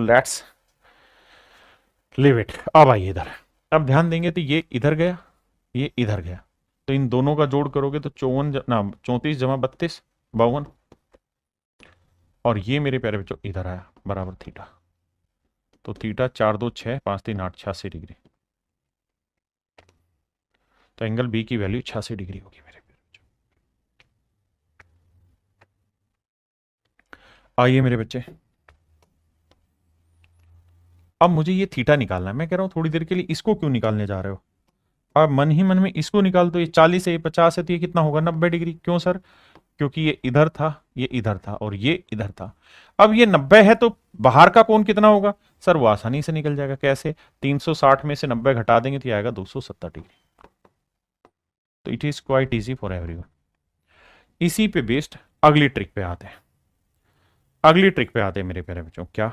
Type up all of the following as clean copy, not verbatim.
Let's leave it. अब आइए इधर, अब ध्यान देंगे तो ये इधर गया, ये इधर गया, तो इन दोनों का जोड़ करोगे तो 34 जमा 32 52, और ये मेरे प्यारे बच्चों इधर आया बराबर थीटा। तो थीटा 4 2 6 5 3 8 86 डिग्री। तो एंगल बी की वैल्यू 86 डिग्री होगी मेरे प्यारे बच्चों। आइए मेरे बच्चे, अब मुझे ये थीटा निकालना है। मैं कह रहा हूं थोड़ी देर के लिए इसको क्यों निकालने जा रहे हो? अब मन ही मन में इसको निकाल दो। ये 40 है, ये 50 है, तो ये कितना होगा 90 डिग्री। क्यों सर? क्योंकि ये इधर था, ये इधर था और ये इधर था। अब ये 90 है तो बाहर का कोण कितना होगा सर? वो आसानी से निकल जाएगा। कैसे? 360 में से 90 घटा देंगे तो ये आएगा 270 डिग्री। तो it is quite easy for everyone. इसी पे बेस्ड अगली ट्रिक पे आते हैं। अगली ट्रिक पे आते हैं मेरे प्यारे बच्चों। क्या?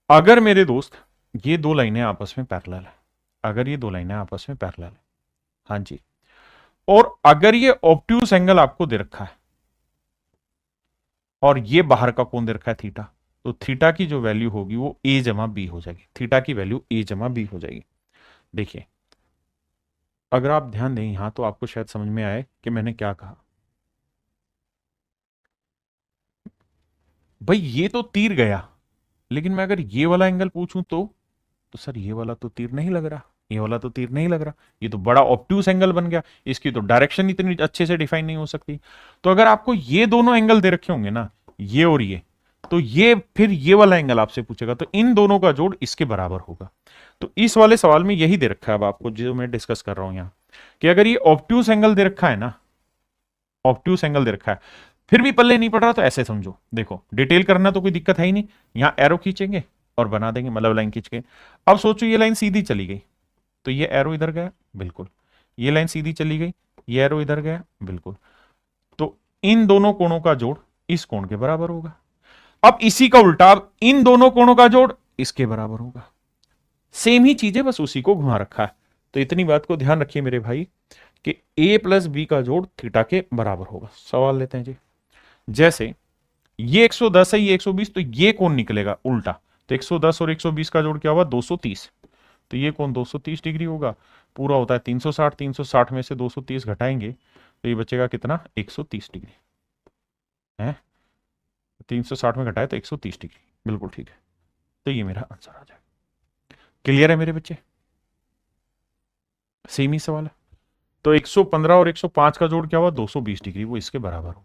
अगर मेरे दोस्त ये दो लाइनें आपस में पैरेलल है, अगर ये दो लाइनें आपस में पैरेलल है, हाँ जी, और अगर ये ऑब्ट्यूस एंगल आपको दे रखा है और ये बाहर का कोण दे रखा है थीटा, तो थीटा की जो वैल्यू होगी वो a जमा बी हो जाएगी। थीटा की वैल्यू a जमा बी हो जाएगी। देखिए, अगर आप ध्यान दें यहां तो आपको शायद समझ में आए कि मैंने क्या कहा। भाई ये तो तीर गया, लेकिन मैं अगर ये वाला एंगल पूछूं तो सर ये वाला तो तीर नहीं लग रहा, ये वाला तो तीर नहीं लग रहा, ये तो बड़ा ऑब्ट्यूस एंगल बन गया, इसकी तो डायरेक्शन इतनी अच्छे से डिफाइन नहीं हो सकती। तो अगर आपको ये दोनों एंगल दे रखे होंगे ना, ये और ये, तो ये फिर ये वाला एंगल आपसे पूछेगा, तो इन दोनों का जोड़ इसके बराबर होगा। तो इस वाले सवाल में यही दे रखा है अब आपको, जो मैं डिस्कस कर रहा हूं यहां, कि अगर ये ऑब्ट्यूस एंगल दे रखा है ना, ऑब्ट्यूस एंगल दे रखा है, फिर भी पल्ले नहीं पड़ रहा, तो ऐसे समझो। देखो, डिटेल करना तो कोई दिक्कत है ही नहीं, यहां एरो खींचेंगे और बना देंगे, मतलब लाइन खींच के। अब सोचो ये लाइन सीधी चली गई, तो ये एरो इधर गया, बिल्कुल। ये लाइन सीधी चली गई, ये एरो इधर गया, बिल्कुल। तो इन दोनों कोणों का जोड़ इस कोण के बराबर होगा। अब इसी का उल्टा, अब इन दोनों कोणों का जोड़ इसके बराबर होगा। सेम ही चीज है, बस उसी को घुमा रखा है। तो इतनी बात को ध्यान रखिए मेरे भाई कि a प्लस बी का जोड़ थीटा के बराबर होगा। सवाल लेते हैं जी। जैसे ये 110 है, ये 120, तो ये कौन निकलेगा उल्टा? तो 110 और 120 का जोड़ क्या हुआ? 230। तो ये कौन 230 डिग्री होगा। पूरा होता है 360, 360 में से 230 घटाएंगे तो ये बचेगा कितना? 130 डिग्री है। 360 में घटाए तो 130 डिग्री, बिल्कुल ठीक है। तो ये मेरा आंसर आ जाएगा। क्लियर है मेरे बच्चे? सेम ही सवाल है। तो 115 और 105 का जोड़ क्या हुआ? 220 डिग्री, वो इसके बराबर होगा।